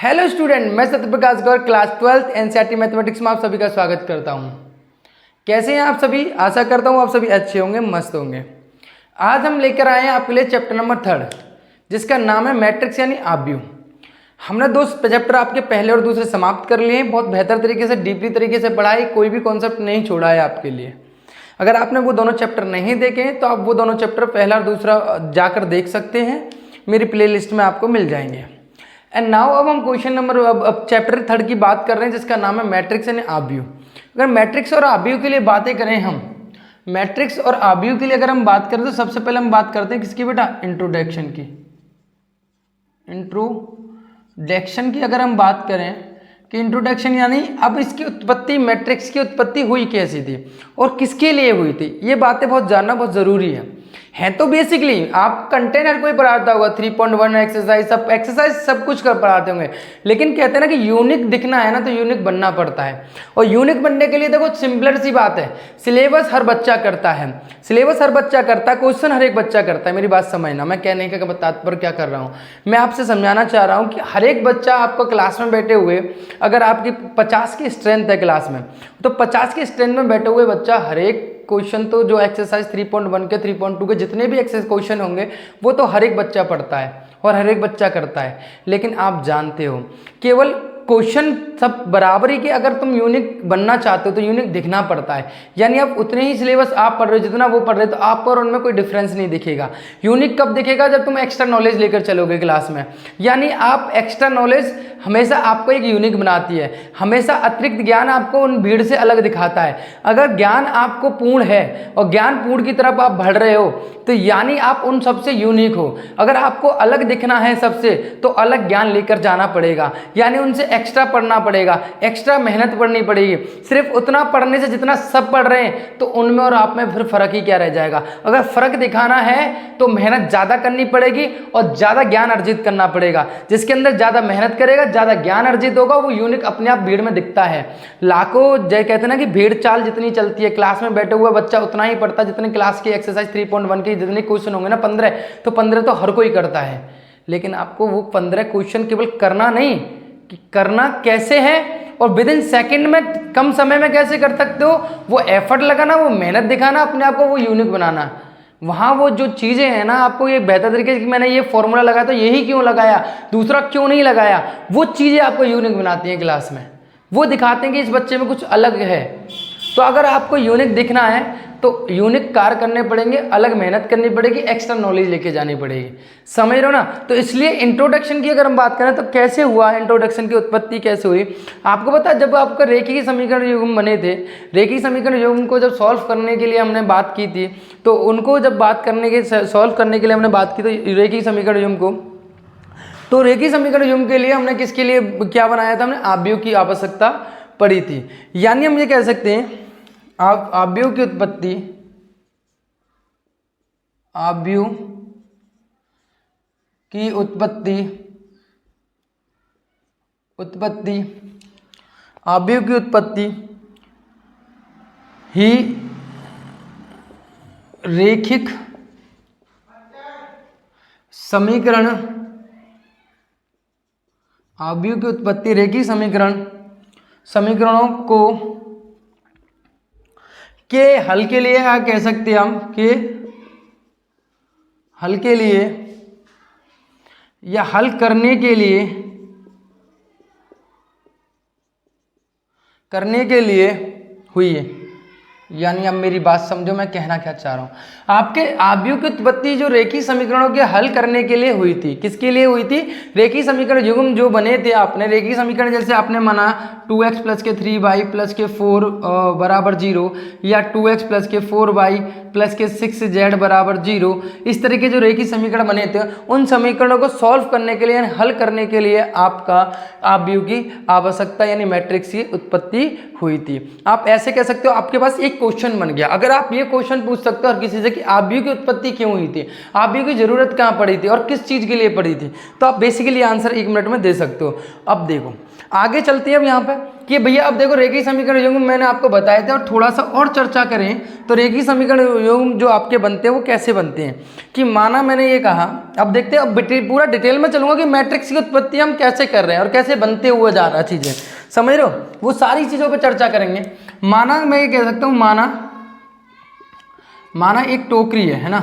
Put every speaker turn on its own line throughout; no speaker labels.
Hello student, मैं सत्यप्रकाश गौर class 12th NCERT mathematics में आप सभी का स्वागत करता हूं। कैसे हैं आप सभी? आशा करता हूं आप सभी अच्छे होंगे, मस्त होंगे। आज हम लेकर आए हैं आपके लिए चैप्टर नंबर 3 जिसका नाम है मैट्रिक्स यानी आव्यूह। हमने दो चैप्टर आपके पहले और दूसरे समाप्त कर लिए हैं। बहुत बेहतर तरीके से, डीपली तरीके से पढ़ाई, कोई भी कॉन्सेप्ट नहीं छोड़ा है आपके लिए। अगर आपने वो दोनों चैप्टर नहीं देखे हैं तो आप वो दोनों चैप्टर पहला और दूसरा जाकर देख सकते हैं, मेरी प्ले लिस्ट में आपको मिल जाएंगे। एंड नाउ अब हम क्वेश्चन नंबर अब चैप्टर 3 की बात कर रहे हैं जिसका नाम है मैट्रिक्स यानी आव्यूह। अगर मैट्रिक्स और आव्यूह के लिए बातें करें, हम मैट्रिक्स और आव्यूह के लिए अगर हम बात करें तो सबसे पहले हम बात करते हैं किसकी बेटा? इंट्रोडक्शन की। इंट्रोडक्शन की अगर हम बात करें कि इंट्रोडक्शन यानी अब इसकी उत्पत्ति, मैट्रिक्स की उत्पत्ति हुई कैसी थी और किसके लिए हुई थी, ये बातें बहुत जानना बहुत जरूरी है तो बेसिकली आप कंटेंट हर कोई पढ़ाता होगा, 3.1 एक्सरसाइज सब कुछ कर पढ़ाते होंगे, लेकिन कहते हैं ना कि यूनिक दिखना है ना तो यूनिक बनना पड़ता है। और यूनिक बनने के लिए देखो सिंपलर सी बात है, सिलेबस हर बच्चा करता है, क्वेश्चन हर एक बच्चा करता है। मेरी बात समझना, मैं कहने का तात्पर्य क्या कर रहा हूँ, मैं आपसे समझाना चाह रहा हूँ कि हर एक बच्चा आपको क्लास में बैठे हुए, अगर आपकी 50 की स्ट्रेंथ है क्लास में, तो 50 की स्ट्रेंथ में बैठे हुए बच्चा हर एक क्वेश्चन तो जो एक्सरसाइज 3.1 के 3.2 के जितने भी एक्सरसाइज क्वेश्चन होंगे वो तो हर एक बच्चा पढ़ता है और हर एक बच्चा करता है। लेकिन आप जानते हो केवल क्वेश्चन सब बराबरी के, अगर तुम यूनिक बनना चाहते हो तो यूनिक दिखना पड़ता है। यानी आप उतने ही सिलेबस आप पढ़ रहे हो जितना वो पढ़ रहे हो, तो आप और उनमें कोई डिफरेंस नहीं दिखेगा। यूनिक कब दिखेगा? जब तुम एक्स्ट्रा नॉलेज लेकर चलोगे क्लास में। यानी आप एक्स्ट्रा नॉलेज हमेशा आपको एक यूनिक बनाती है, हमेशा अतिरिक्त ज्ञान आपको उन भीड़ से अलग दिखाता है। अगर ज्ञान आपको पूर्ण है और ज्ञान पूर्ण की तरफ आप बढ़ रहे हो तो यानी आप उन सबसे यूनिक हो। अगर आपको अलग दिखना है सबसे तो अलग ज्ञान लेकर जाना पड़ेगा, यानी उनसे एक्स्ट्रा पढ़ना पड़ेगा, एक्स्ट्रा मेहनत पढ़नी पड़ेगी। सिर्फ उतना पढ़ने से जितना सब पढ़ रहे हैं तो उनमें और आप में फिर फर्क ही क्या रह जाएगा। अगर फर्क दिखाना है तो मेहनत ज़्यादा करनी पड़ेगी और ज़्यादा ज्ञान अर्जित करना पड़ेगा। जिसके अंदर ज़्यादा मेहनत करेगा, ज़्यादा ज्ञान अर्जित होगा, वो यूनिक अपने आप भीड़ में दिखता है। लाखों जय कहते हैं ना कि भीड़ चाल जितनी चलती है, क्लास में बैठे हुआ बच्चा उतना ही पढ़ता जितने क्लास की एक्सरसाइज 3.1 की जितने क्वेश्चन होंगे ना 15, तो 15 तो हर कोई करता है। लेकिन आपको वो 15 क्वेश्चन केवल करना नहीं कि करना कैसे है और विद इन सेकेंड में, कम समय में कैसे कर सकते हो, वो एफर्ट लगाना, वो मेहनत दिखाना, अपने आप को वो यूनिक बनाना। वहाँ वो जो चीज़ें हैं ना, आपको ये बेहतर तरीके से मैंने ये फॉर्मूला लगाया तो यही क्यों लगाया, दूसरा क्यों नहीं लगाया, वो चीज़ें आपको यूनिक बनाती हैं क्लास में। वो दिखाते हैं कि इस बच्चे में कुछ अलग है। तो अगर आपको यूनिक दिखना है तो यूनिक कार्य करने पड़ेंगे, अलग मेहनत करनी पड़ेगी, एक्स्ट्रा नॉलेज लेके जानी पड़ेगी। समझ रहे हो ना? तो इसलिए इंट्रोडक्शन की अगर हम बात करें तो कैसे हुआ, इंट्रोडक्शन की उत्पत्ति कैसे हुई, आपको पता है जब आपका रेखीय समीकरण युग्म बने थे, रेखीय समीकरण युग्म को जब सॉल्व करने के लिए हमने बात की थी, तो उनको जब बात करने के सॉल्व करने के लिए हमने बात की तो रेखीय समीकरण युग्म को, तो रेखीय समीकरण युग्म के लिए हमने किसके लिए क्या बनाया था? हमने आव्यूह की आवश्यकता पड़ी थी। यानी हम ये कह सकते हैं आव्यूह की उत्पत्ति, आव्यूह की उत्पत्ति आव्यूह की उत्पत्ति ही रैखिक समीकरण, आव्यूह की उत्पत्ति रैखिक समीकरणों को के हल के लिए क्या कह सकते हैं हम, के हल के लिए या हल करने के लिए हुई है। यानी अब मेरी बात समझो मैं कहना क्या चाह रहा हूँ। आपके आव्यूह की उत्पत्ति जो रेखीय समीकरणों के हल करने के लिए हुई थी, किसके लिए हुई थी? रेखीय समीकरण युग्म जो बने थे आपने, रेखीय समीकरण जैसे आपने माना 2x प्लस के 3y प्लस के 4 बराबर 0, या 2x प्लस के 4y प्लस के 6z बराबर 0, इस तरह के जो रेखीय समीकरण बने थे उन समीकरणों को सॉल्व करने के लिए यानी हल करने के लिए आपका आव्यूह की आवश्यकता यानी मैट्रिक्स की उत्पत्ति हुई थी। आप ऐसे कह सकते हो आपके पास एक क्वेश्चन बन गया। अगर आप ये क्वेश्चन पूछ सकते हो और किसी से कि आव्यूह की उत्पत्ति क्यों हुई थी, आव्यूह की जरूरत कहाँ पड़ी थी और किस चीज़ के लिए पड़ी थी, तो आप बेसिकली आंसर 1 मिनट में दे सकते हो। अब देखो आगे चलते हैं अब यहाँ पे कि भैया अब देखो रेखीय समीकरण युग्म मैंने आपको बताए थे, और थोड़ा सा और चर्चा करें तो रेखीय समीकरण युग्म जो आपके बनते हैं वो कैसे बनते हैं। कि माना मैंने ये कहा, अब देखते हैं, अब पूरा डिटेल में चलूंगा कि मैट्रिक्स की उत्पत्ति हम कैसे कर रहे हैं और कैसे बनते हुए जा रहा है चीज़ें, समझ रहे हो, वो सारी चीज़ों पर चर्चा करेंगे। माना मैं ये कह सकता हूँ, माना एक टोकरी है ना,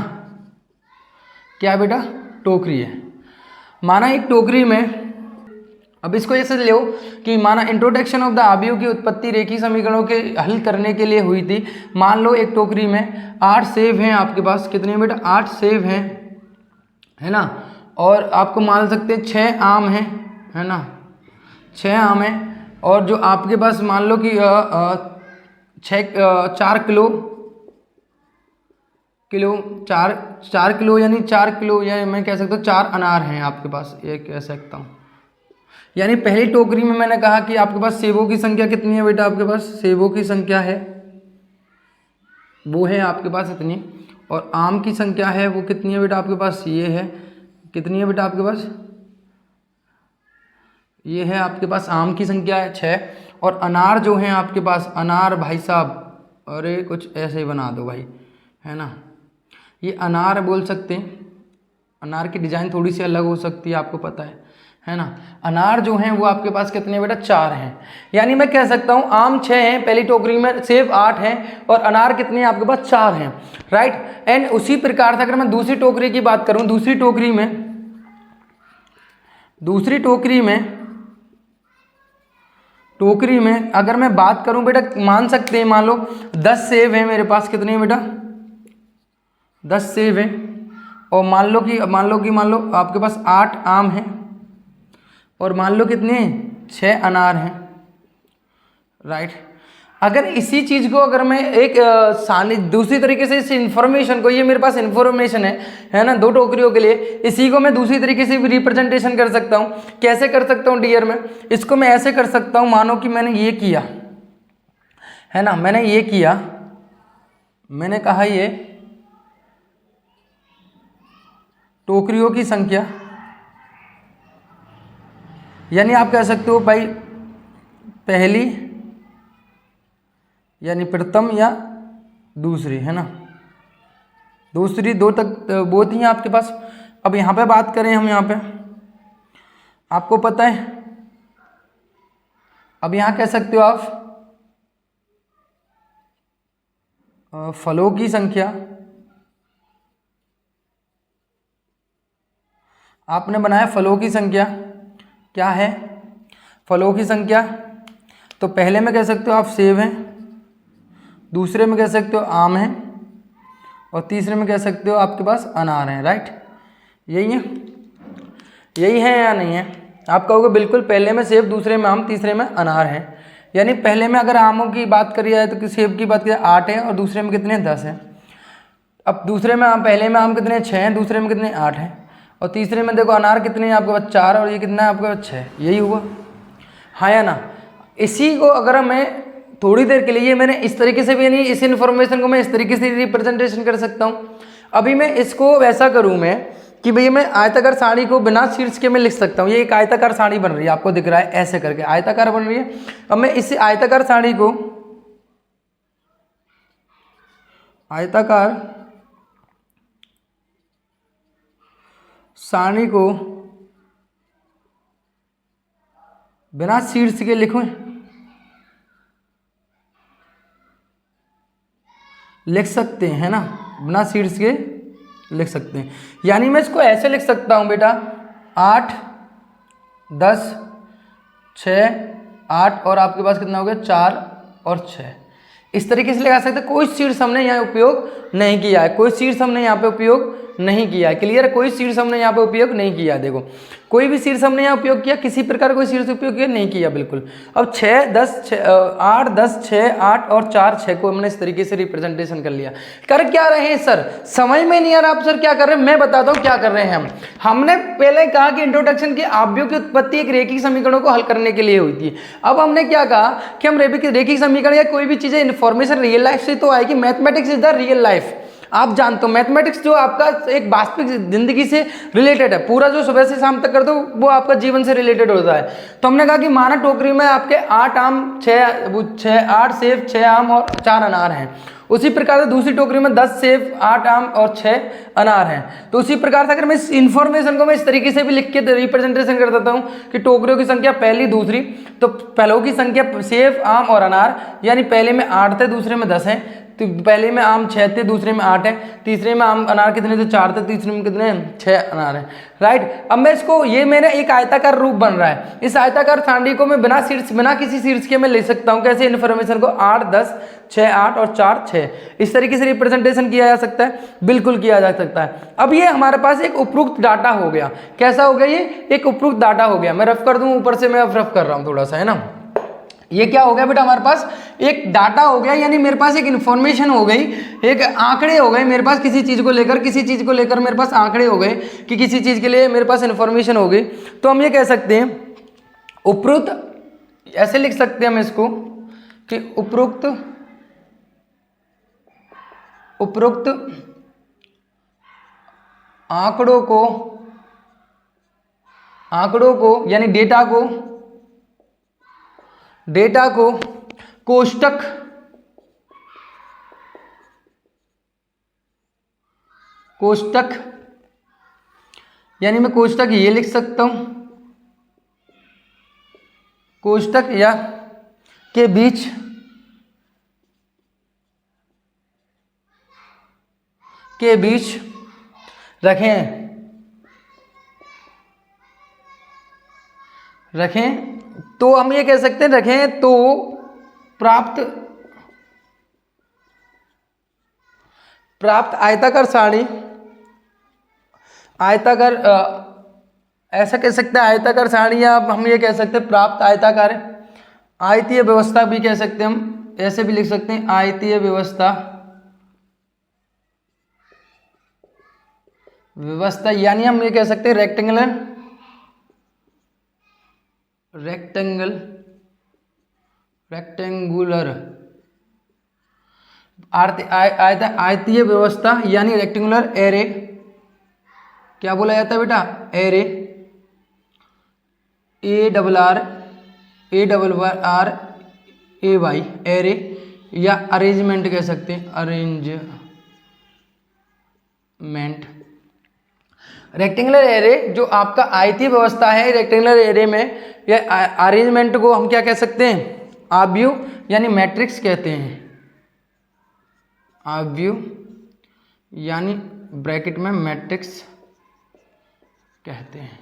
क्या बेटा, टोकरी है। माना एक टोकरी में, अब इसको ऐसे ले लो कि माना इंट्रोडक्शन ऑफ द आव्यूह की उत्पत्ति रेखीय समीकरणों के हल करने के लिए हुई थी। मान लो एक टोकरी में 8 सेब हैं आपके पास, कितने बेटा, 8 सेब हैं, है ना, और आपको मान सकते हैं 6 आम हैं, है ना, 6 आम हैं, और जो आपके पास मान लो कि 4 किलो यानी 4 किलो, या मैं कह सकता हूँ 4 अनार हैं आपके पास, ये कह सकता हूँ। यानी पहली टोकरी में मैंने कहा कि आपके पास सेबों की संख्या कितनी है बेटा, आपके पास सेबों की संख्या है वो है आपके पास इतनी, और आम की संख्या है वो कितनी है बेटा आपके पास, ये है, कितनी है बेटा आपके पास, ये है आपके पास आम की संख्या है 6, और अनार जो है आपके पास, अनार भाई साहब, अरे कुछ ऐसे ही बना दो भाई, है ना, ये अनार बोल सकते हैं, अनार की डिज़ाइन थोड़ी सी अलग हो सकती है, आपको पता है ना। अनार जो हैं वो आपके पास कितने बेटा, 4 हैं। यानी मैं कह सकता हूँ आम 6 हैं पहली टोकरी में, सेब 8 हैं, और अनार कितने हैं आपके पास, 4 हैं, राइट। एंड उसी प्रकार से अगर मैं दूसरी टोकरी की बात करूँ, दूसरी टोकरी में अगर मैं बात करूँ बेटा, मान सकते हैं, मान लो 10 सेब हैं मेरे पास, कितने हैं बेटा, 10 सेब हैं, और मान लो आपके पास 8 आम हैं, और मान लो कितने, 6 अनार हैं, राइट। अगर इसी चीज़ को अगर मैं एक दूसरी तरीके से इस इन्फॉर्मेशन को, ये मेरे पास इन्फॉर्मेशन है ना 2 टोकरियों के लिए, इसी को मैं दूसरी तरीके से भी रिप्रेजेंटेशन कर सकता हूँ। कैसे कर सकता हूँ डियर में, इसको मैं ऐसे कर सकता हूँ, मानो कि मैंने ये किया, है ना, मैंने कहा ये टोकरियों की संख्या, यानी आप कह सकते हो भाई पहली यानी प्रथम या दूसरी, है ना, दूसरी 2 तक वो थी आपके पास। अब यहाँ पे बात करें हम, यहाँ पे आपको पता है, अब यहाँ कह सकते हो आप फलों की संख्या, आपने बनाया फलों की संख्या, क्या है फलों की संख्या, तो पहले में कह सकते हो आप सेब हैं, दूसरे में कह सकते हो आम हैं, और तीसरे में कह सकते हो आपके पास अनार हैं, राइट। यही है या नहीं है, आप कहोगे बिल्कुल, पहले में सेब, दूसरे में आम, तीसरे में अनार हैं। यानी पहले में अगर आमों की बात करी जाए तो सेब की बात करिए 8 है, और दूसरे में कितने 10 हैं। अब दूसरे में पहले में आम कितने 6 हैं, दूसरे में कितने 8 हैं, और तीसरे में देखो अनार कितने हैं आपके पास 4, और ये कितना है आपके पास 6, यही हुआ, हाँ या ना। इसी को अगर मैं थोड़ी देर के लिए, मैंने इस तरीके से भी, यानी इस इन्फॉर्मेशन को मैं इस तरीके से रिप्रेजेंटेशन कर सकता हूँ। अभी मैं इसको वैसा करूँ मैं कि भैया मैं आयताकार सारणी को बिना शीर्ष के मैं लिख सकता हूँ। ये एक आयताकार सारणी बन रही है, आपको दिख रहा है ऐसे करके आयताकार बन रही है। अब मैं इस आयताकार सारणी को बिना शीर्ष के लिख सकते हैं, है ना, बिना शीर्ष के लिख सकते हैं। यानी मैं इसको ऐसे लिख सकता हूं बेटा 8 10 6 8, और आपके पास कितना हो गया 4 और 6, इस तरीके से लगा सकते हैं। कोई शीर्ष हमने यहाँ उपयोग नहीं किया है, कोई शीर्ष हमने यहाँ पे उपयोग नहीं किया। क्लियर है, कोई शीर्ष हमने यहाँ पे उपयोग नहीं किया। देखो कोई भी शीर्ष हमने यहाँ उपयोग किया, किसी प्रकार कोई शीर्ष उपयोग किया नहीं किया, बिल्कुल। अब 6 10 8 10 6 8 और 4 6 को हमने इस तरीके से रिप्रेजेंटेशन कर लिया। कर क्या रहे हैं सर, समझ में नहीं आ रहा आप सर क्या कर रहे हैं, मैं बताता हूँ क्या कर रहे हैं हम। हमने पहले कहा कि इंट्रोडक्शन की आव्यूह की उत्पत्ति एक रेखिक समीकरणों को हल करने के लिए हुई थी। अब हमने क्या कहा कि हम रेखिक समीकरण या कोई भी चीजें इन्फॉर्मेशन रियल लाइफ से तो आएगी। Mathematics is the real life, आप जानते हो मैथमेटिक्स जो आपका एक वास्तविक जिंदगी से रिलेटेड है, पूरा जो सुबह से शाम तक कर दो वो आपका जीवन से रिलेटेड होता है। तो हमने कहा कि माना टोकरी में आपके 8 आम 8 सेब 6 आम और 4 अनार हैं, उसी प्रकार से दूसरी टोकरी में 10 सेब 8 आम और 6 अनार हैं। तो उसी प्रकार से अगर मैं इस इन्फॉर्मेशन को मैं इस तरीके से भी लिख के रिप्रेजेंटेशन कर देता हूँ कि टोकरियों की संख्या पहली दूसरी, तो पहलों की संख्या सेब आम और अनार, यानी पहले में 8 थे दूसरे में 10 हैं, तो पहले में आम 6 थे दूसरे में 8 है, तीसरे में आम अनार कितने थे 4 थे, तीसरे में कितने 6 अनार हैं, राइट। अब मैं इसको ये मेरा एक आयताकार रूप बन रहा है, इस आयताकार सारणी को मैं बिना किसी शीर्ष के मैं ले सकता हूँ। कैसे, इन्फॉर्मेशन को 8 10 6 8 और 4 6 इस तरीके से रिप्रेजेंटेशन किया जा सकता है, बिल्कुल किया जा सकता है। अब ये हमारे पास एक उपरोक्त डाटा हो गया। कैसा हो गया, ये एक उपरोक्त डाटा हो गया। मैं रफ कर दूं, ऊपर से मैं रफ कर रहा हूँ थोड़ा सा, है ना। ये क्या हो गया बेटा, हमारे पास एक डाटा हो गया, यानी मेरे पास एक इन्फॉर्मेशन हो गई, एक आंकड़े हो गए मेरे पास, किसी चीज को लेकर मेरे पास आंकड़े हो गए कि किसी चीज के लिए मेरे पास इन्फॉर्मेशन हो गई। तो हम ये कह सकते हैं उपरोक्त, ऐसे लिख सकते हैं हम इसको कि उपरोक्त आंकड़ों को यानी डेटा को कोष्टक यानी मैं कोष्टक ये लिख सकता हूं, कोष्टक या के बीच रखें तो हम ये कह सकते हैं रखें तो प्राप्त आयताकार सारणी, ऐसा कह सकते हैं आयताकार सारणी, या हम ये कह सकते हैं प्राप्त आयताकार आयतीय व्यवस्था भी कह सकते हैं हम, ऐसे भी लिख सकते हैं आयतीय व्यवस्था, यानी हम ये कह सकते हैं रेक्टेंगुलर आयतीय व्यवस्था यानी रेक्टेंगुलर एरे, क्या बोला जाता है बेटा, एरे, ARRAY एरे, या अरेंजमेंट कह सकते हैं, अरेंजमेंट। रेक्टेंगुलर एरे जो आपका आयतीय व्यवस्था है, रेक्टेंगुलर एरे में या अरेंजमेंट को हम क्या कह सकते हैं, आव्यूह यानी मैट्रिक्स कहते हैं, आव्यूह यानी ब्रैकेट में मैट्रिक्स कहते हैं।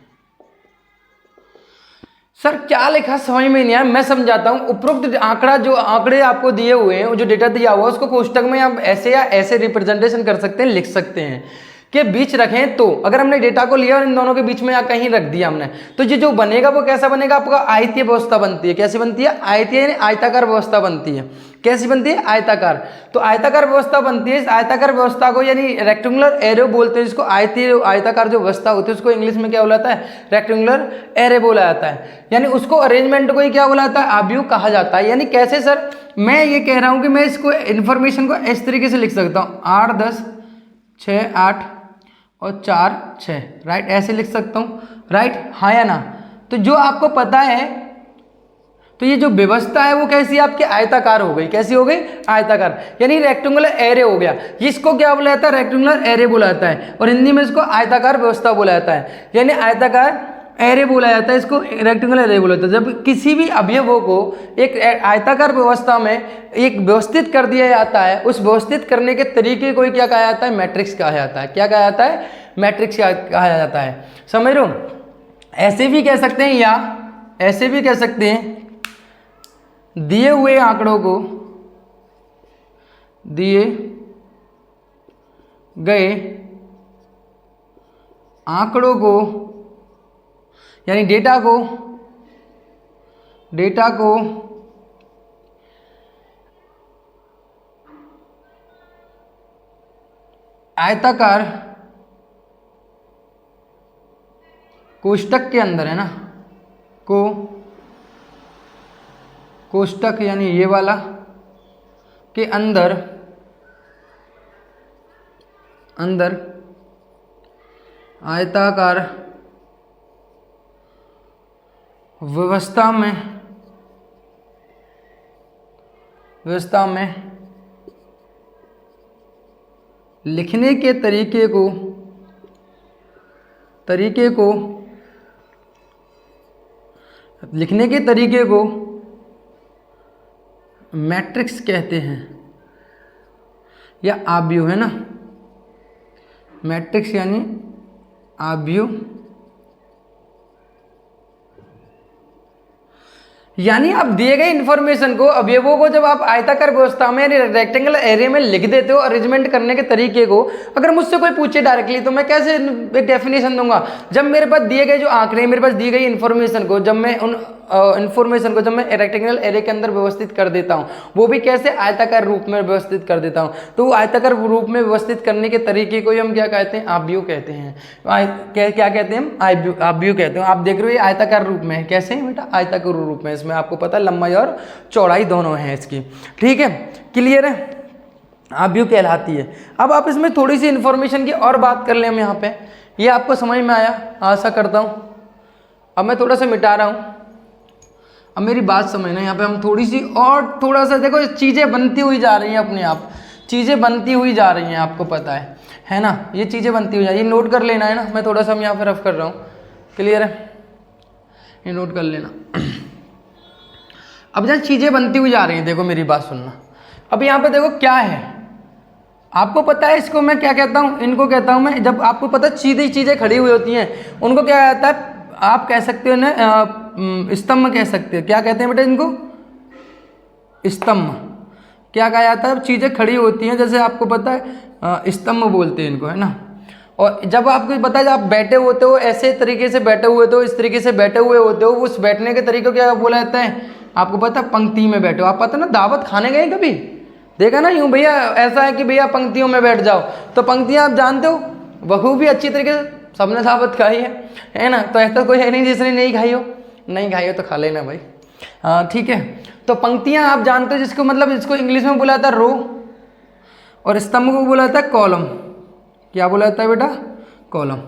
सर क्या लिखा समझ में नहीं आया, मैं समझाता हूं। उपरोक्त आंकड़े आपको दिए हुए हैं, जो डेटा दिया हुआ है उसको कोष्टक में आप ऐसे या ऐसे रिप्रेजेंटेशन कर सकते हैं, लिख सकते हैं के बीच रखें। तो अगर हमने डेटा को लिया और इन दोनों के बीच में या कहीं रख दिया हमने, तो ये जो बनेगा वो कैसा बनेगा, आपका आयतीय व्यवस्था बनती है। कैसी बनती है, आयतीय यानी आयताकार व्यवस्था बनती है। कैसी बनती है, आयताकार। तो आयताकार व्यवस्था बनती है। इस आयताकार व्यवस्था को यानी रेक्टेंगुलर एरे बोलते हैं, जिसको आयताकार जो व्यवस्था होती है उसको इंग्लिश में क्या बोला जाता है, रेक्टेंगुलर एरे बोला जाता है। यानी उसको अरेंजमेंट को ही क्या बोला जाता है, आव्यूह कहा जाता है। यानी कैसे सर, मैं ये कह रहा हूं कि मैं इसको इन्फॉर्मेशन को इस तरीके से लिख सकता हूं, 8 10 6 8 और 4 6, राइट, ऐसे लिख सकता हूं, राइट, हाँ या ना। तो जो आपको पता है, तो ये जो व्यवस्था है वो कैसी आपकी आयताकार हो गई। कैसी हो गई, आयताकार, यानी रेक्टेंगुलर एरे हो गया। इसको क्या बोला जाता है, रेक्टेंगुलर एरे बोला जाता है, और हिंदी में इसको आयताकार व्यवस्था बोला जाता है, यानी आयताकार एरे बोला जाता है, इसको रेक्टेंगुलर एरे बोला जाता है। जब किसी भी अवयवों को एक आयताकार व्यवस्था में एक व्यवस्थित कर दिया जाता है, उस व्यवस्थित करने के तरीके को क्या कहा जाता है, मैट्रिक्स कहा जाता है। क्या कहा जाता है, मैट्रिक्स कहा जाता है। समझ रहे हो, ऐसे भी कह सकते हैं, या ऐसे भी कह सकते हैं, दिए हुए आंकड़ों को, दिए गए आंकड़ों को यानी डेटा को आयताकार कोष्ठक के अंदर, है ना, कोष्ठक यानी ये वाला के अंदर आयताकार व्यवस्था में लिखने के तरीके को मैट्रिक्स कहते हैं, या आव्यूह, है ना, मैट्रिक्स यानी आव्यूह, यानी आप दिए गए इंफॉर्मेशन को, अवयवों को जब आप आयताकार व्यवस्था में यानी रेक्टेंगुलर एरे में लिख देते हो, अरेंजमेंट करने के तरीके को, अगर मुझसे कोई पूछे डायरेक्टली तो मैं कैसे एक डेफिनेशन दूंगा? जब मेरे पास दिए गए जो आंकड़े, मेरे पास दी गई इंफॉर्मेशन को, जब मैं उन इंफॉर्मेशन को जब मैं रेक्टेंगुलर एरे के अंदर व्यवस्थित कर देता हूँ, वो भी कैसे? आयताकार रूप में व्यवस्थित कर देता हूँ। तो आयताकार रूप में व्यवस्थित करने के तरीके को हम क्या कहते हैं? आव्यूह कहते हैं। क्या कहते हैं हम? आव्यूह कहते हैं। आप देख रहे हो ये आयताकार रूप में है। कैसे है बेटा? आयताकार रूप में। इसमें आपको पता है लंबाई और चौड़ाई दोनों है इसकी, ठीक है, क्लियर है, आव्यूह कहलाती है। अब आप इसमें थोड़ी सी इंफॉर्मेशन की और बात कर लें हम यहाँ पे, ये आपको समझ में आया आशा करता हूँ। अब मैं थोड़ा सा मिटा रहा हूँ, अब मेरी बात समझना, यहाँ पे हम थोड़ी सी और थोड़ा सा देखो, चीज़ें बनती हुई जा रही हैं अपने आप, चीज़ें बनती हुई जा रही हैं, आपको पता है ना, ये चीज़ें बनती हुई जा रही है, ये नोट कर लेना है ना, मैं थोड़ा सा हम यहाँ पे रफ कर रहा हूँ, क्लियर है, ये नोट कर लेना। अब जब चीज़ें बनती हुई जा रही हैं, देखो मेरी बात सुनना, अब यहाँ पे देखो क्या है, आपको पता है इसको मैं क्या कहता हूँ? इनको कहता हूँ मैं, जब आपको पता है सीधी चीज़ें खड़ी हुई होती हैं उनको क्या कहता है? आप कह सकते हो ना स्तंभ कह सकते हो। क्या कहते हैं बेटा इनको? स्तंभ। क्या कहा जाता है? चीज़ें खड़ी होती हैं, जैसे आपको पता है स्तंभ बोलते हैं इनको, है ना। और जब आपको पता है जब आप बैठे होते हो, ऐसे तरीके से बैठे हुए हो, इस तरीके से बैठे हुए होते हो, उस बैठने के तरीके को क्या बोला जाता है? आपको पता है पंक्ति में बैठो। आप पता ना दावत खाने गए कभी? देखा ना, यूँ भैया ऐसा है कि भैया पंक्तियों में बैठ जाओ, तो पंक्तियाँ आप जानते हो बखूबी अच्छी तरीके से सबने दावत खाई है ना। तो ऐसा कोई है नहीं जिसने नहीं खाई हो, नहीं खाई हो तो खा लेना भाई, हाँ ठीक है। तो पंक्तियाँ आप जानते हो, जिसको मतलब इसको इंग्लिश में बोला जाता है रो, और स्तंभ को बोला जाता है कॉलम। क्या बोला जाता है बेटा? कॉलम।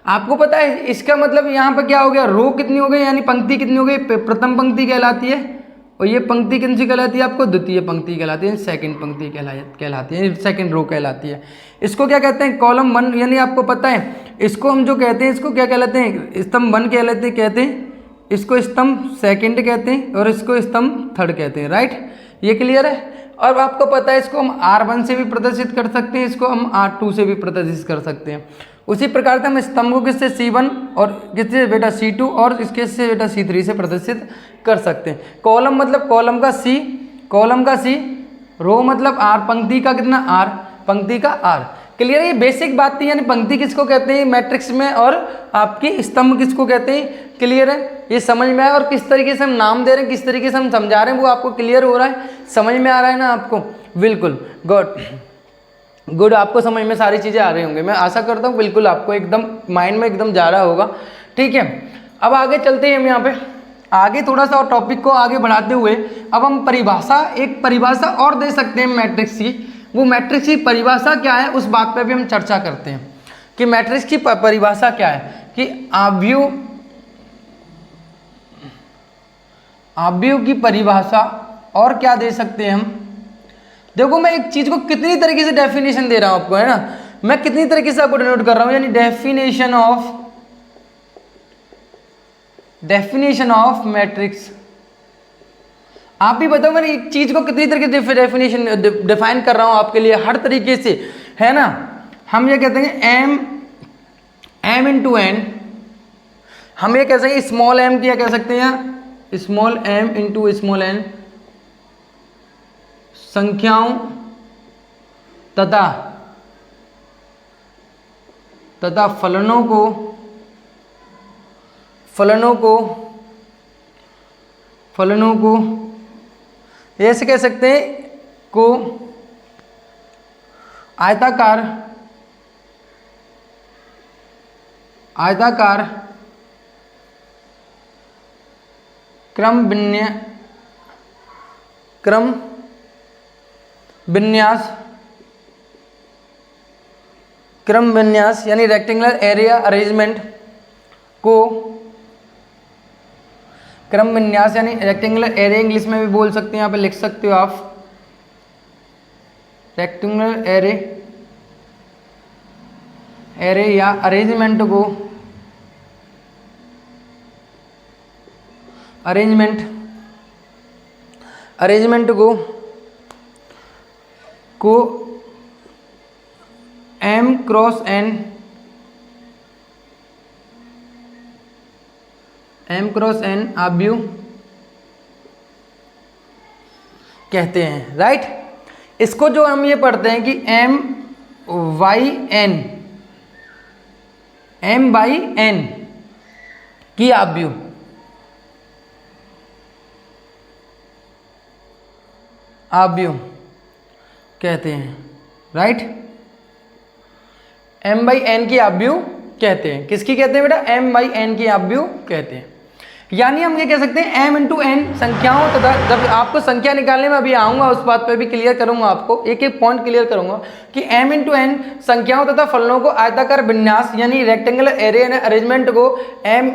आपको पता है इसका मतलब यहाँ पर क्या हो गया? रो कितनी हो गई, यानी पंक्ति कितनी हो गई? प्रथम पंक्ति कहलाती है, और ये पंक्ति किन सी कहलाती है? आपको द्वितीय पंक्ति कहलाती है, सेकंड पंक्ति कहलाती है, सेकंड रो कहलाती है। इसको क्या कहते हैं? कॉलम वन, यानी आपको पता है इसको हम जो कहते हैं इसको क्या कहलाते हैं? स्तंभ वन कहते हैं, इसको स्तंभ सेकंड कहते हैं, और इसको स्तंभ थर्ड कहते हैं, राइट, ये क्लियर है। और आपको पता है इसको हम R1 से भी प्रदर्शित कर सकते हैं, इसको हम R2 से भी प्रदर्शित कर सकते हैं। उसी प्रकार से हम स्तंभ को किससे? C1 और किससे बेटा? C2 और इसके से बेटा C3 से प्रदर्शित कर सकते हैं। कॉलम मतलब कॉलम का C, रो मतलब R, पंक्ति का कितना? R, पंक्ति का R, क्लियर है। ये बेसिक बात थी, यानी पंक्ति किसको कहते हैं मैट्रिक्स में, और आपकी स्तंभ किसको कहते हैं, क्लियर है। ये समझ में आया, और किस तरीके से हम नाम दे रहे हैं, किस तरीके से हम समझा रहे हैं, वो आपको क्लियर हो रहा है, समझ में आ रहा है ना आपको? बिल्कुल गुड, आपको समझ में सारी चीज़ें आ रही होंगी, मैं आशा करता हूँ बिल्कुल आपको एकदम माइंड में एकदम जा रहा होगा, ठीक है। अब आगे चलते हैं हम यहाँ पे आगे थोड़ा सा और टॉपिक को आगे बढ़ाते हुए, अब हम एक परिभाषा और दे सकते हैं मैट्रिक्स की। वो मैट्रिक्स की परिभाषा क्या है, उस बात पे भी हम चर्चा करते हैं कि मैट्रिक्स की परिभाषा क्या है, कि आव्यूह की परिभाषा और क्या दे सकते हैं हम। देखो मैं एक चीज को कितनी तरीके से डेफिनेशन दे रहा हूं आपको, है ना, मैं कितनी तरीके से आपको डिनोट कर रहा हूं, यानी डेफिनेशन ऑफ मैट्रिक्स। आप भी बताओ मैंने एक चीज को कितनी तरीके से डेफिनेशन डिफाइन कर रहा हूं आपके लिए, हर तरीके से, है ना। हम ये कहते हैं m इंटू एन, हम ये कह सकते हैं स्मॉल m क्या कह सकते हैं, small m into small n, संख्याओं तथा फलनों को फलनों को ऐसे कह सकते हैं को आयताकार क्रम विन्यास यानी रेक्टेंगुलर एरिया अरेंजमेंट को क्रम विन्यास यानी रेक्टेंगुलर एरिया इंग्लिश में भी बोल सकते हैं, यहाँ पे लिख सकते हो आप रेक्टेंगुलर एरे या अरेंजमेंट को M क्रॉस n आव्यूह कहते हैं, राइट। इसको जो हम ये पढ़ते हैं कि m बाई n की आव्यूह कहते हैं, राइट। m बाई n की आव्यूह कहते हैं। किसकी कहते हैं बेटा? m बाई n की आव्यूह कहते हैं। यानी हम ये कह सकते हैं m इंटू n संख्याओं तथा, जब आपको संख्या निकालने में अभी आऊंगा उस बात पर भी क्लियर करूंगा, आपको एक एक पॉइंट क्लियर करूंगा कि m इंटू n संख्याओं तथा फलनों को आयताकार विन्यास यानी रेक्टेंगुलर एरिया अरेंजमेंट को m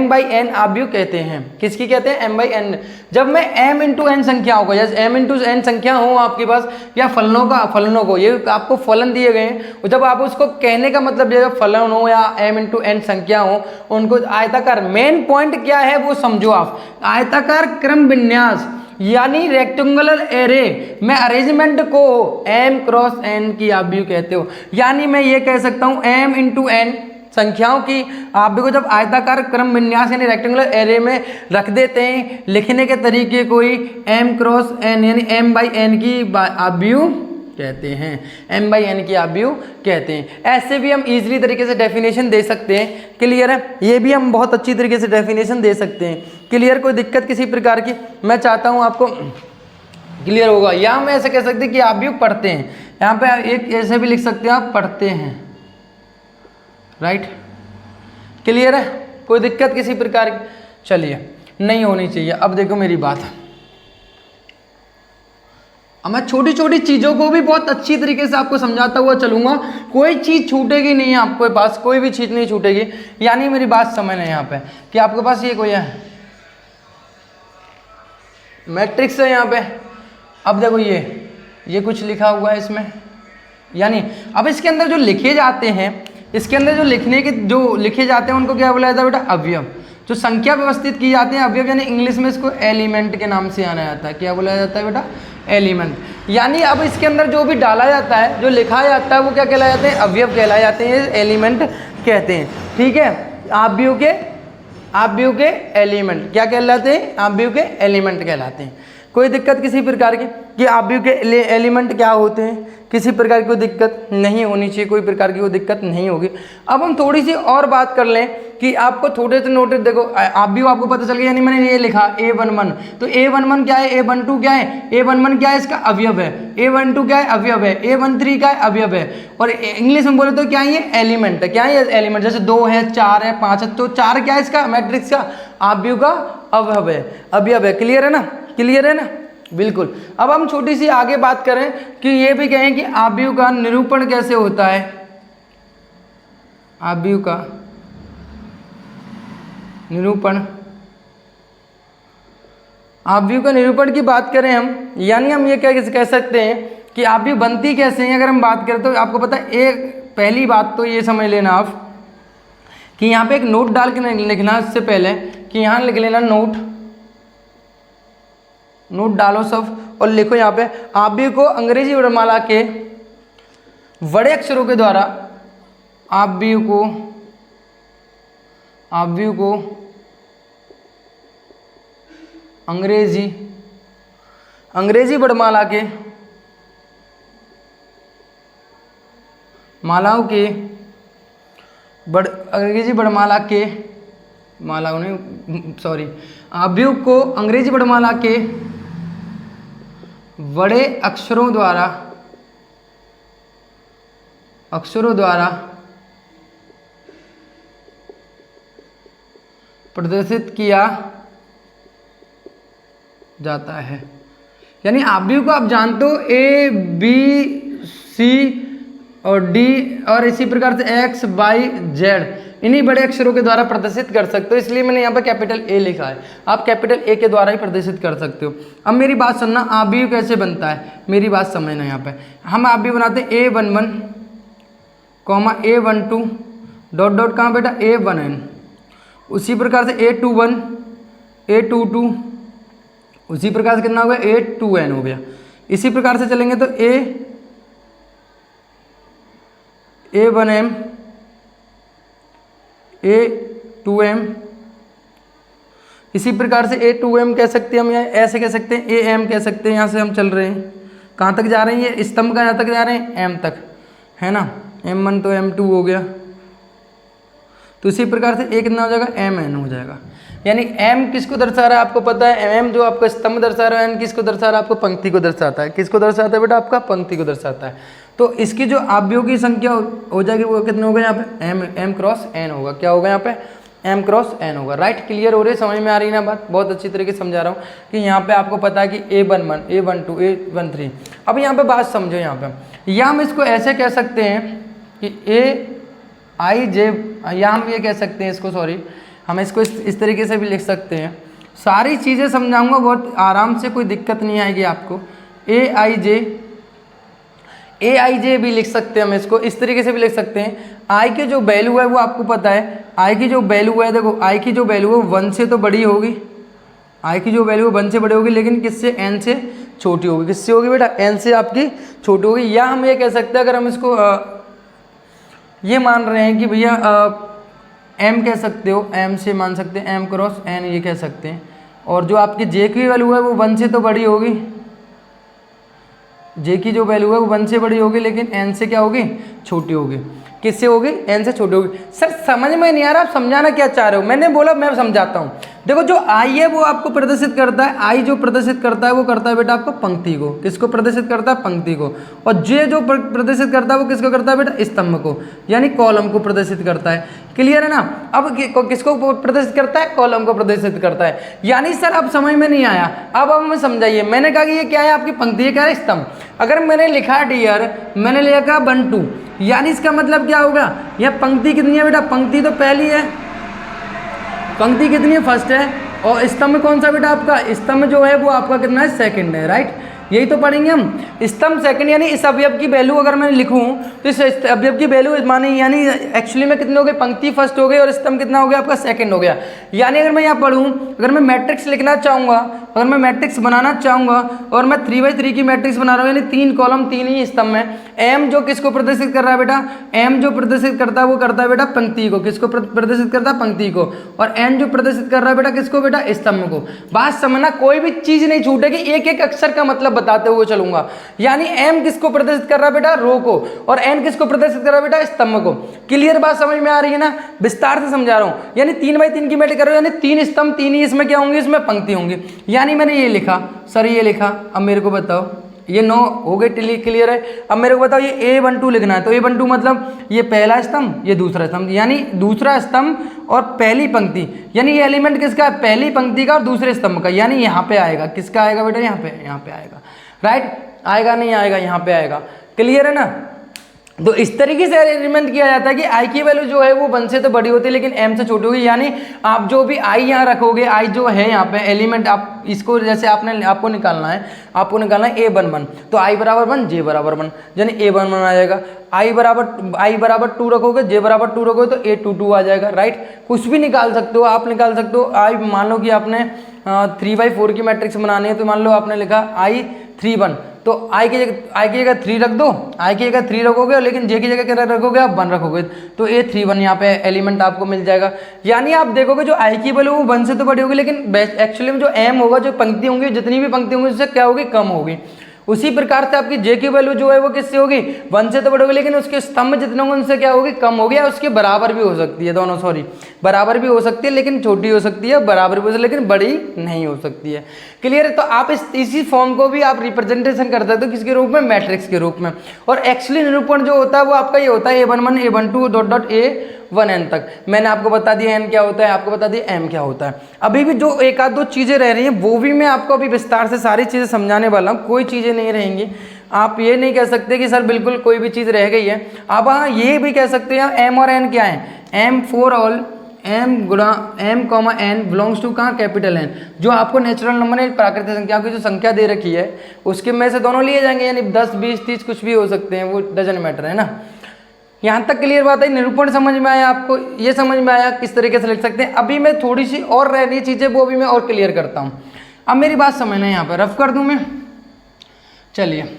बाई n आव्यूह कहते हैं। किसकी कहते हैं? m by n। जब मैं m इंटू n संख्याओं को, जैसे m इंटू n संख्या हो आपके पास या फलनों को ये आपको फलन दिए गए हैं, जब आप उसको कहने का मतलब जब फलन हो या m इंटू n संख्या हो, उनको आयताकार, मेन पॉइंट क्या है वो समझो आप, आयताकार क्रम विन्यास यानी रेक्टेंगुलर एरे में अरेंजमेंट को m क्रॉस n की आव्यूह कहते हो। यानी मैं ये कह सकता हूँ m इंटू n संख्याओं की आव्यूह को जब आयताकार क्रम विन्यास यानी रेक्टेंगुलर एरे में रख देते हैं, लिखने के तरीके कोई m क्रॉस n यानी m बाई n की आव्यूह कहते हैं, m बाई n की आव्यूह कहते हैं। ऐसे भी हम इजीली तरीके से डेफिनेशन दे सकते हैं, क्लियर है। ये भी हम बहुत अच्छी तरीके से डेफिनेशन दे सकते हैं, क्लियर। कोई दिक्कत किसी प्रकार की, मैं चाहता हूँ आपको क्लियर होगा। या हम ऐसे कह सकते हैं कि आव्यूह पढ़ते हैं, यहाँ पे एक ऐसे भी लिख सकते हैं आप पढ़ते हैं, राइट, क्लियर है। कोई दिक्कत किसी प्रकार की, चलिए, नहीं होनी चाहिए। अब देखो मेरी बात, अब मैं छोटी छोटी चीज़ों को भी बहुत अच्छी तरीके से आपको समझाता हुआ चलूंगा, कोई चीज़ छूटेगी नहीं, आपके पास कोई भी चीज़ नहीं छूटेगी। यानी मेरी बात समझ लें यहाँ पे कि आपके पास ये कोई है मैट्रिक्स है यहाँ पे। अब देखो ये कुछ लिखा हुआ है इसमें, यानी अब इसके अंदर जो लिखे जाते हैं, इसके अंदर जो लिखे जाते हैं उनको क्या बोला जाता है बेटा? अवयव। जो संख्या व्यवस्थित की जाती है अवयव, यानी इंग्लिश में इसको एलिमेंट के नाम से आना जाता है। क्या बोला जाता है बेटा? एलिमेंट। यानी अब इसके अंदर जो भी डाला जाता है, जो लिखा जाता है, वो क्या कहलाए जाते हैं? अवयव कहलाए जाते हैं, एलिमेंट कहते हैं, ठीक है। आव्यूह के एलिमेंट क्या कहलाते हैं? आव्यूह के एलिमेंट कहलाते हैं। कोई दिक्कत किसी प्रकार की कि आव्यूह के एलिमेंट क्या होते हैं? किसी प्रकार की कोई दिक्कत नहीं होनी चाहिए, कोई प्रकार की कोई दिक्कत नहीं होगी। अब हम थोड़ी सी और बात कर लें कि आपको थोड़े से नोटिस, देखो आव्यूह आपको पता चल गया, यानी मैंने ये लिखा A11, तो A11 क्या है? A12 क्या है? A11 क्या है? इसका अवयव है। A12 क्या है? अवयव है। A13 का अवयव है। और इंग्लिश में बोले तो क्या है? ये एलिमेंट है। क्या है? ये एलिमेंट। जैसे 2 है, 4 है, 5 है, तो 4 क्या है? इसका मैट्रिक्स का आव्यूह का अवयव है। क्लियर है ना? क्लियर है ना? बिल्कुल। अब हम छोटी सी आगे बात करें कि ये भी कहें कि आव्यूह का निरूपण कैसे होता है। आव्यूह का निरूपण, आव्यूह का निरूपण की बात करें हम, यानी हम ये कह सकते हैं कि आव्यूह बनती कैसे हैं। अगर हम बात करें तो आपको पता है, एक पहली बात तो ये समझ लेना आप कि यहाँ पे एक नोट डाल के लिखना, इससे पहले कि यहाँ लिख लेना नोट डालो सब और लिखो यहाँ पे आव्यूह को अंग्रेजी वर्णमाला के बड़े अक्षरों के द्वारा, आव्यूह को अंग्रेजी वर्णमाला के अंग्रेजी वर्णमाला के माला को नहीं, सॉरी, अवयव को अंग्रेजी वर्णमाला के बड़े अक्षरों द्वारा प्रदर्शित किया जाता है। यानी अवयव को आप जानते हो ए बी सी और डी और इसी प्रकार से एक्स वाई जेड इन्हीं बड़े अक्षरों के द्वारा प्रदर्शित कर सकते हो, इसलिए मैंने यहाँ पे कैपिटल ए लिखा है। आप कैपिटल ए के द्वारा ही प्रदर्शित कर सकते हो। अब मेरी बात सुनना, अवयव कैसे बनता है, मेरी बात समझना। यहाँ पे हम अवयव बनाते हैं A11 comma A12 dot dot कहाँ बेटा A1n, उसी प्रकार से A21 A22, उसी प्रकार से कितना हो गया A2n हो गया। इसी प्रकार से चलेंगे तो A1m A2m, इसी प्रकार से A2m कह सकते हैं हम, यहाँ ऐसे कह सकते हैं AM कह सकते हैं। यहाँ से हम चल रहे हैं, कहाँ तक जा रहे हैं, ये स्तंभ का यहाँ तक जा रहे हैं M तक, है ना। M1 तो M2 हो गया, तो इसी प्रकार से A कितना हो जाएगा MN हो जाएगा। यानी M किसको दर्शा रहा है आपको पता है, M जो आपका स्तंभ दर्शा रहा है, N किसको दर्शा रहा है आपको पंक्ति को दर्शाता है। किसको दर्शाता है बेटा, आपका पंक्ति को दर्शाता है। तो इसकी जो अवयव की संख्या हो जाएगी वो कितने होगा यहाँ पे M क्रॉस N होगा। क्या होगा यहाँ पे M क्रॉस N होगा। राइट, क्लियर हो रही है, समझ में आ रही है ना बात, बहुत अच्छी तरीके से समझा रहा हूँ कि यहाँ पे आपको पता है कि A11 A12 A13। अब यहाँ पे बात समझो, यहाँ पे या हम इसको ऐसे कह सकते हैं कि AIJ, या हम ये कह सकते हैं इसको, सॉरी, हम इसको इस तरीके से भी लिख सकते हैं। सारी चीज़ें समझाऊंगा बहुत आराम से, कोई दिक्कत नहीं आएगी आपको। AIJ भी लिख सकते हैं हम इसको, इस तरीके से भी लिख सकते हैं। आई की जो वैल्यू है वो आपको पता है, आई की जो वैल्यू है, देखो आई की जो वैल्यू है 1 से तो बड़ी होगी, आई की जो वैल्यू 1 से बड़ी होगी, लेकिन किससे, N से छोटी होगी। किससे होगी बेटा, N से आपकी छोटी होगी। या हम ये कह सकते हैं, अगर हम इसको ये मान रहे हैं कि भैया M कह सकते हो, M से मान सकते हैं M क्रॉस N ये कह सकते हैं। और जो आपकी J की वैल्यू है वो 1 से तो बड़ी होगी, J की जो वैल्यू है वो 1 से बड़ी होगी, लेकिन N से क्या होगी, छोटी होगी। किससे होगी, N से छोटी होगी। सर समझ में नहीं आ रहा, आप समझाना क्या चाह रहे हो। मैंने बोला मैं समझाता हूँ। देखो जो I है वो आपको प्रदर्शित करता है, I जो प्रदर्शित करता है वो करता है बेटा आपको पंक्ति को। किसको प्रदर्शित करता है, पंक्ति को। और J जो प्रदर्शित करता है वो किसको करता है बेटा, स्तंभ को, यानी कॉलम को प्रदर्शित करता है। क्लियर है ना। अब किसको प्रदर्शित करता है, कॉलम को प्रदर्शित करता है। यानी सर अब समझ में नहीं आया, अब हमें समझाइए। मैंने कहा कि ये क्या है आपकी पंक्ति, ये क्या है, स्तंभ। अगर मैंने लिखा डियर, मैंने लिखा 1 2, यानी इसका मतलब क्या होगा, यह पंक्ति कितनी है बेटा, पंक्ति तो पहली है, पंक्ति कितनी है, फर्स्ट है। और स्तंभ कौन सा बेटा आपका, स्तंभ जो है वो आपका कितना है, सेकंड है। राइट, यही तो पढ़ेंगे हम, स्तंभ सेकंड। यानी इस अवयव की वैल्यू अगर मैं लिखूं तो इस अवयव की वैल्यू माने यानी एक्चुअली में कितने हो गए, पंक्ति फर्स्ट हो गई और स्तंभ कितना हो गया आपका, सेकंड हो गया। यानी अगर मैं यहाँ पढ़ूं, अगर मैं मैट्रिक्स लिखना चाहूँगा, अगर मैं मैट्रिक्स बनाना चाहूँगा और मैं 3x3 की मैट्रिक्स बना रहा हूँ, यानी 3 कॉलम 3 ही स्तंभ है। M जो किसको प्रदर्शित कर रहा है बेटा, M जो प्रदर्शित करता है वो करता है बेटा पंक्ति को। किसको प्रदर्शित करता है, पंक्ति को। और N जो प्रदर्शित कर रहा है बेटा किसको, बेटा स्तंभ को। बात समझना, कोई भी चीज नहीं छूटेगी, एक एक अक्षर का मतलब बताते हुए चलूंगा। यानी M किसको प्रदर्शित कर रहा है बेटा, रो को, और N किसको प्रदर्शित कर रहा है बेटा, स्तंभ को। क्लियर बात समझ में आ रही है ना, विस्तार से समझा रहा हूं। यानी 3x3 की मैट्रिक्स कर रहे हो, यानी 3 स्तंभ, 3 ही इसमें क्या होंगे, इसमें पंक्ति होंगी। यानी मैंने ये लिखा, सर ये लिखा, अब मेरे को बताओ, ये 9 हो गए, क्लियर है। अब मेरे को बताओ ये A12 लिखना है, तो A12 मतलब ये पहला स्तंभ, ये दूसरा स्तंभ, यानी दूसरा स्तंभ और पहली पंक्ति। यानी ये एलिमेंट किसका है, पहली पंक्ति का और दूसरे स्तंभ का। यानी यहाँ पे आएगा, किसका आएगा बेटा, यहाँ पे आएगा। राइट, आएगा नहीं आएगा, यहाँ पे आएगा। क्लियर है ना। तो इस तरीके से अरेंजमेंट किया जाता है कि आई की वैल्यू जो है वो 1 से तो बड़ी होती है लेकिन M से छोटी होगी। यानी आप जो भी आई यहाँ रखोगे, आई जो है यहाँ पे एलिमेंट, आप इसको जैसे आपको निकालना है, A11, तो I बराबर 1, J बराबर 1, यानी A11 आ जाएगा। I बराबर 2 रखोगे, J बराबर 2 रखोगे तो A22 आ जाएगा। राइट, कुछ भी निकाल सकते हो, आप निकाल सकते हो। I मान लो कि आपने 3x4 की मैट्रिक्स बनानी है, तो मान लो आपने लिखा I31, तो I की जगह 3 रख दो, I की जगह 3 रखोगे, लेकिन J की जगह क्या रखोगे आप, 1 रखोगे, तो A31 यहाँ पे एलिमेंट आपको मिल जाएगा। यानी आप देखोगे जो I की वैल्यू वो 1 से तो बड़ी होगी, लेकिन एक्चुअली में जो M होगा, जो पंक्ति होंगी, जितनी भी पंक्ति होंगी उससे क्या होगी, कम होगी। उसी प्रकार से आपकी जे की वैल्यू जो है वो किससे होगी, 1 से तो बड़ी होगी, लेकिन उसके स्तंभ जितने होंगे उनसे क्या होगी, कम होगी, या उसके बराबर भी हो सकती है, दोनों सॉरी बराबर भी हो सकती है, लेकिन छोटी हो सकती है, बराबर भी हो सकती है लेकिन बड़ी नहीं हो सकती है। क्लियर है। तो आप इसी फॉर्म को भी आप रिप्रेजेंटेशन कर सकते हो किसके रूप में, मैट्रिक्स के रूप में। और एक्चुअली निरूपण जो होता है वो आपका ये होता है A11 A12 dot dot A1n तक। मैंने आपको बता दिया n क्या होता है, आपको बता दिया m क्या होता है। अभी भी जो एक आध दो चीजें रह रही हैं वो भी मैं आपको अभी विस्तार से सारी चीजें समझाने वाला हूँ, कोई चीजें नहीं रहेंगी। आप ये नहीं कह सकते कि सर बिल्कुल कोई भी चीज रह गई है। आप हाँ ये भी कह सकते हैं m और n क्या है, m फॉर ऑल m गुणा m comma n belongs to कहाँ, कैपिटल N। जो आपको नेचुरल नंबर है, प्राकृतिक संख्या की जो संख्या दे रखी है उसके में से दोनों लिए जाएंगे, यानी 10 20 30 कुछ भी हो सकते हैं, वो डजंट मैटर, है ना। यहाँ तक क्लियर बात है, निरूपण समझ में आया आपको, ये समझ में आया किस तरीके से लिख सकते हैं। अभी मैं थोड़ी सी और रह रही चीजें वो भी मैं और क्लियर करता हूँ। अब मेरी बात समझना, यहाँ पर रफ कर दूं मैं। चलिए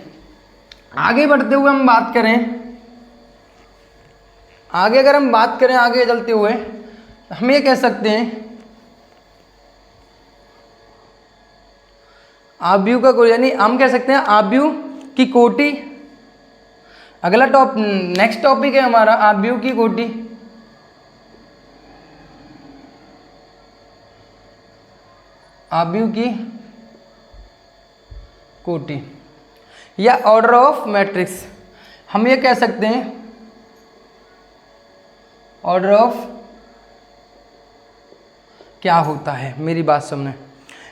आगे बढ़ते हुए हम बात करें, आगे अगर हम बात करें आगे चलते हुए हम ये कह सकते हैं आव्यूह का कोटि, यानी हम कह सकते हैं आव्यूह की कोटि। अगला नेक्स्ट टॉपिक है हमारा आव्यूह की कोटि। आव्यूह की कोटि या ऑर्डर ऑफ मैट्रिक्स, हम ये कह सकते हैं ऑर्डर ऑफ क्या होता है, मेरी बात सुनना।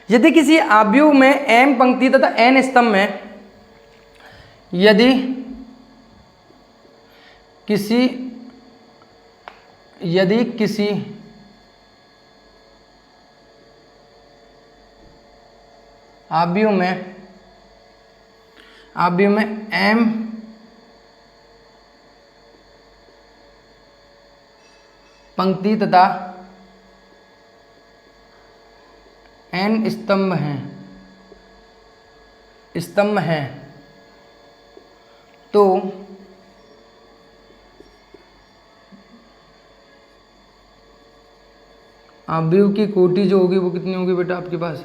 यदि किसी आव्यूह में m पंक्ति तथा n स्तंभ में, यदि किसी आव्यूह में m पंक्ति तथा n स्तंभ हैं, तो आव्यूह की कोटि जो होगी वो कितनी होगी बेटा आपके पास,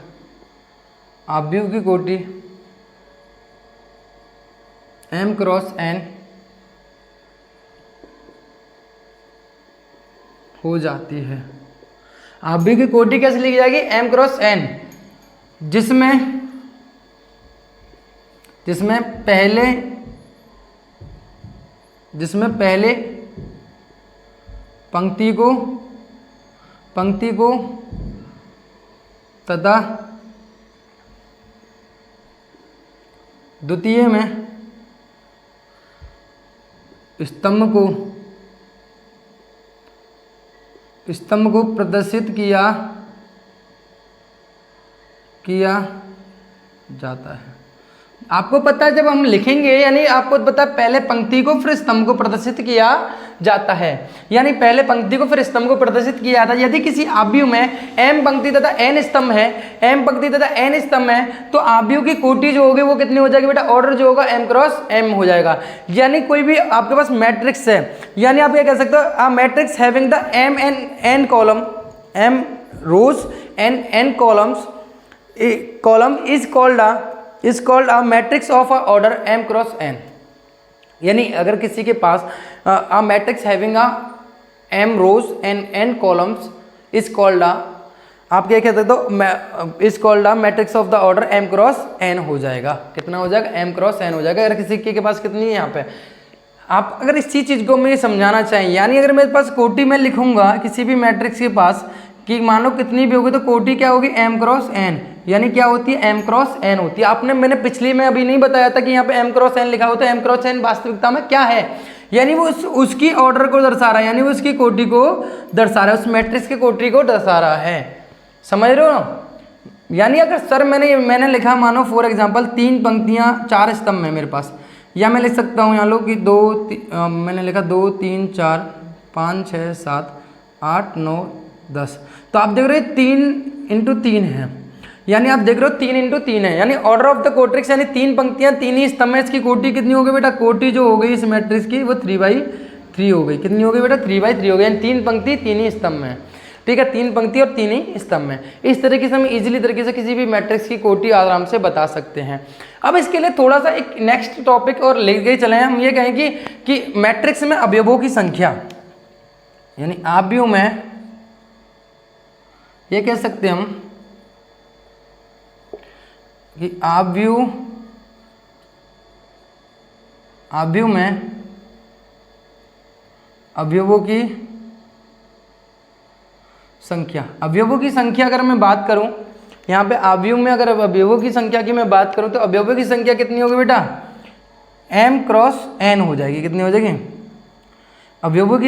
आव्यूह की कोटि m क्रॉस n हो जाती है। आव्यूह की कोटि कैसे लिखी जाएगी, m क्रॉस n, जिसमें पहले पंक्ति को तथा द्वितीय में स्तंभ को प्रदर्शित किया जाता है। आपको पता है जब हम लिखेंगे, यानी आपको पता है पहले पंक्ति को फिर स्तंभ को प्रदर्शित किया जाता है, यानी पहले पंक्ति को फिर स्तंभ को प्रदर्शित किया जाता है। यदि किसी आव्यूह में m पंक्ति तथा n स्तंभ है, m पंक्ति तथा n स्तंभ है, तो आव्यूह की कोटि जो होगी वो कितनी हो जाएगी बेटा, ऑर्डर जो होगा m क्रॉस m हो जाएगा। यानी कोई भी आपके पास मैट्रिक्स है, यानी आप ये कह सकते हो a matrix having the m and n column, m rows and n column is called a matrix of a order m cross n। यानी अगर किसी के पास a matrix having a m rows and n columns is called आप क्या कहते हो, is called a matrix of the order m cross n हो जाएगा। कितना हो जाएगा, m क्रॉस n हो जाएगा। अगर किसी के पास कितनी है यहाँ पे, आप अगर इसी चीज को मैं समझाना चाहिए, यानी अगर मेरे पास कोटि में लिखूंगा किसी भी मैट्रिक्स के पास कि मान लो कितनी भी होगी, तो कोटि क्या होगी, m क्रॉस n, यानी क्या होती है, m क्रॉस n होती है। मैंने पिछली में अभी नहीं बताया था कि यहाँ पे m क्रॉस n लिखा होता है। m क्रॉस n वास्तविकता में क्या है, यानी वो उसकी ऑर्डर को दर्शा रहा है, यानी वो उसकी कोटि को दर्शा रहा है, उस मैट्रिक्स की कोटि को दर्शा रहा है। समझ रहे हो ना। यानी अगर सर मैंने लिखा मानो फॉर एग्जाम्पल 3 पंक्तियाँ 4 स्तंभ है मेरे पास, या मैं लिख सकता हूँ यहाँ लो कि मैंने लिखा 2 3 4 5 6 7 8 9 10, तो आप देख रहे हो 3 इंटू 3 है, यानी आप देख रहे हो 3 इंटू 3 है, यानी ऑर्डर ऑफ द कोट्रिक्स, यानी 3 पंक्तियां 3 ही स्तंभ है। इसकी कोटि कितनी हो गई बेटा, कोटि जो हो गई इस मैट्रिक्स की वो 3/3 हो गई। कितनी हो गई बेटा, 3/3 हो गई, यानी 3 पंक्ति 3 ही स्तंभ है। ठीक है, 3 पंक्ति और 3 ही स्तंभ में। इस तरीके से हम इजीली तरीके से किसी भी मैट्रिक्स की कोटि आराम से बता सकते हैं। अब इसके लिए थोड़ा सा एक नेक्स्ट टॉपिक और लेके चले हैं, हम ये कहें कि मैट्रिक्स में अवयवों की संख्या, यानी अवयव में ये कह सकते हैं हम कि अवयव में अवयवों की संख्या, अवयवों की संख्या अगर मैं बात करूं यहाँ पे अवयव में, अगर अवयवों की संख्या की मैं बात करूं तो अवयवों की संख्या कितनी होगी बेटा, m क्रॉस n हो जाएगी। कितनी हो जाएगी? अवयवों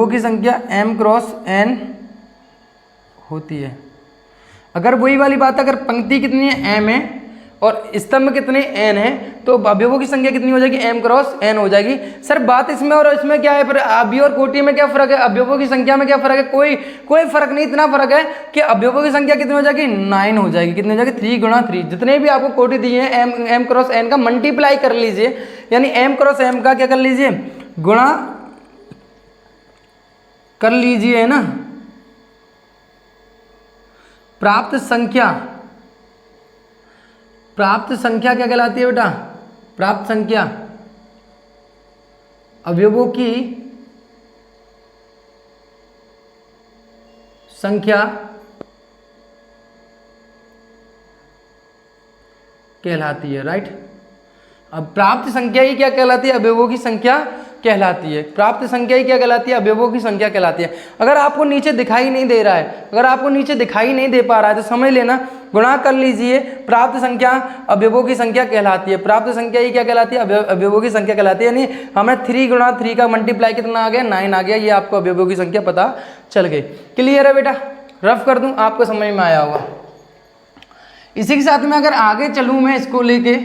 की संख्या m क्रॉस n होती है। अगर वही वाली बात, अगर पंक्ति कितनी है m है और स्तंभ कितने n है, तो अवयवों की संख्या कितनी हो जाएगी, m क्रॉस n हो जाएगी। सर बात इसमें और इसमें क्या है, पर अवयव और कोटि में क्या फर्क है, अवयवों की संख्या में क्या फर्क है, कोई फर्क नहीं। इतना फर्क है कि अवयवों की संख्या कितनी हो जाएगी, 9 हो जाएगी। कितनी हो जाएगी, 3 गुणा 3। जितने भी आपको कोटि दिए हैं m क्रॉस n का मल्टीप्लाई कर लीजिए, यानी m क्रॉस m का क्या कर लीजिए, गुणा कर लीजिए, है ना। प्राप्त संख्या क्या कहलाती है बेटा, प्राप्त संख्या अवयवों की संख्या कहलाती है, राइट। अब प्राप्त संख्या ही क्या कहलाती है, अवयवों की संख्या कहलाती है। प्राप्त संख्या ही क्या कहलाती है, अवयवों की संख्या कहलाती है। अगर आपको नीचे दिखाई नहीं दे रहा है, अगर आपको नीचे दिखाई नहीं दे पा रहा है तो समझ लेना, गुणा कर लीजिए, प्राप्त संख्या अवयवों की संख्या कहलाती है। प्राप्त संख्या ही क्या कहलाती है, अवयवों की संख्या कहलाती है। यानी हमें 3 गुणा 3 का मल्टीप्लाई कितना आ गया, 9 आ गया। ये आपको अवयवों की संख्या पता चल गई। क्लियर है बेटा, रफ कर दूं, आपको समझ में आया होगा। इसी के साथ में अगर आगे चलूं मैं इसको लेके